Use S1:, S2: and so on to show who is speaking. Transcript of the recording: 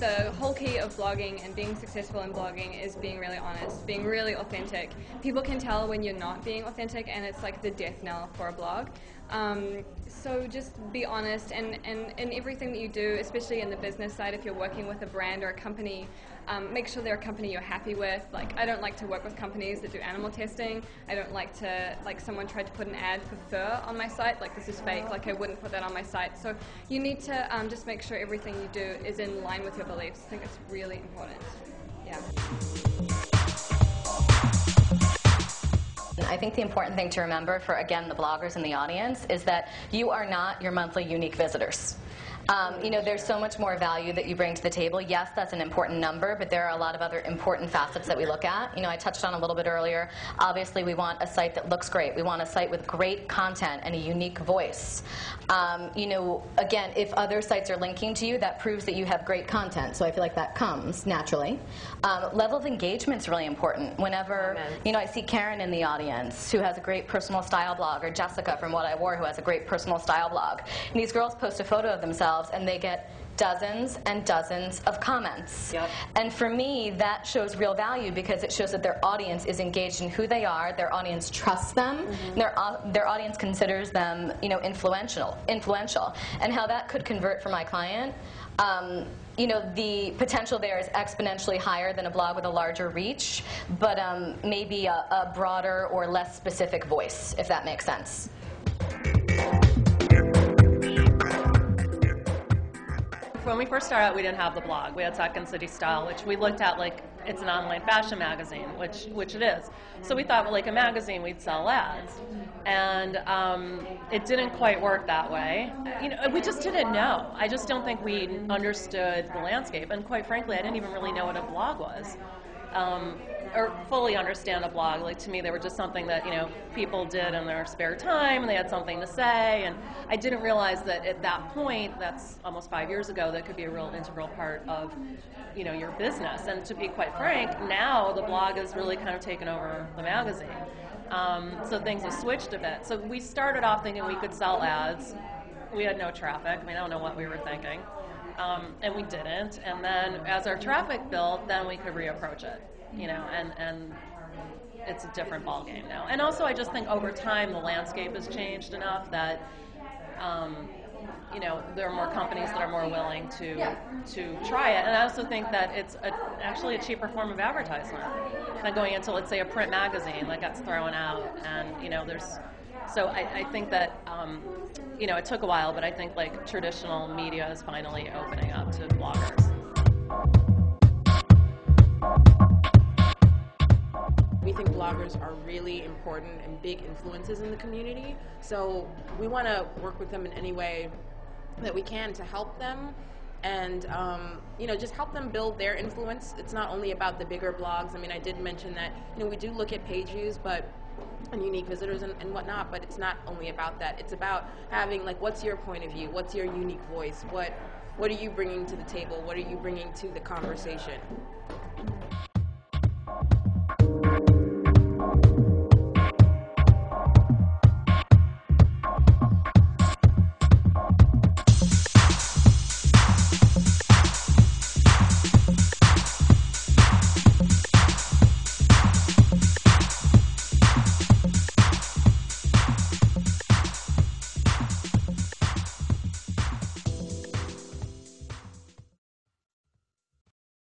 S1: the whole key of blogging and being successful in blogging is being really honest, being really authentic. People can tell when you're not being authentic, and it's like the death knell for a blog. So just be honest, and in everything that you do, especially in the business side, if you're working with a brand or a company, make sure they're a company you're happy with. Like, I don't like to work with companies that do animal testing. I don't like to, like, someone tried to put an ad for fur on my site, like, this is fake, like, I wouldn't put that on my site. So you need to just make sure everything you do is in line with your beliefs. I think it's really important. Yeah.
S2: I think the important thing to remember for, again, the bloggers in the audience is that you are not your monthly unique visitors. You know, there's so much more value that you bring to the table. Yes, that's an important number, but there are a lot of other important facets that we look at. You know, I touched on a little bit earlier. Obviously, we want a site that looks great. We want a site with great content and a unique voice. You know, again, if other sites are linking to you, that proves that you have great content. So I feel like that comes naturally. Level of engagement is really important. Whenever, you know, I see Karen in the audience who has a great personal style blog, or Jessica from What I Wore who has a great personal style blog. And these girls post a photo of themselves and they get dozens and dozens of comments. Yep. And for me, that shows real value because it shows that their audience is engaged in who they are, their audience trusts them, and their audience considers them, you know, influential. And how that could convert for my client, you know, the potential there is exponentially higher than a blog with a larger reach, but maybe a broader or less specific voice, if that makes sense.
S3: When we first started out, we didn't have the blog. We had Second City Style, which we looked at like it's an online fashion magazine, which it is. So we thought, well, like a magazine, we'd sell ads. And it didn't quite work that way. You know, we just didn't know. I just don't think we understood the landscape. And quite frankly, I didn't even really know what a blog was. Or fully understand a blog. Like, to me, they were just something that, you know, people did in their spare time, and they had something to say, and I didn't realize that at that point, that's almost 5 years ago, that could be a real integral part of, you know, your business. And to be quite frank, now the blog has really kind of taken over the magazine. So things have switched a bit. So we started off thinking we could sell ads. We had no traffic. I mean, I don't know what we were thinking. And we didn't. And then as our traffic built, then we could reapproach it. You know, and it's a different ballgame now. And also, I just think over time the landscape has changed enough that, you know, there are more companies that are more willing to try it. And I also think that it's actually a cheaper form of advertisement than going into, let's say, a print magazine that gets thrown out. And, you know, so I think that, you know, it took a while, but I think like traditional media is finally opening up to bloggers.
S4: We think bloggers are really important and big influences in the community, so we want to work with them in any way that we can to help them and you know, just help them build their influence. It's not only about the bigger blogs. I mean, I did mention that, you know, we do look at page views and unique visitors and whatnot, but it's not only about that. It's about having, like, what's your point of view? What's your unique voice? What are you bringing to the table? What are you bringing to the conversation?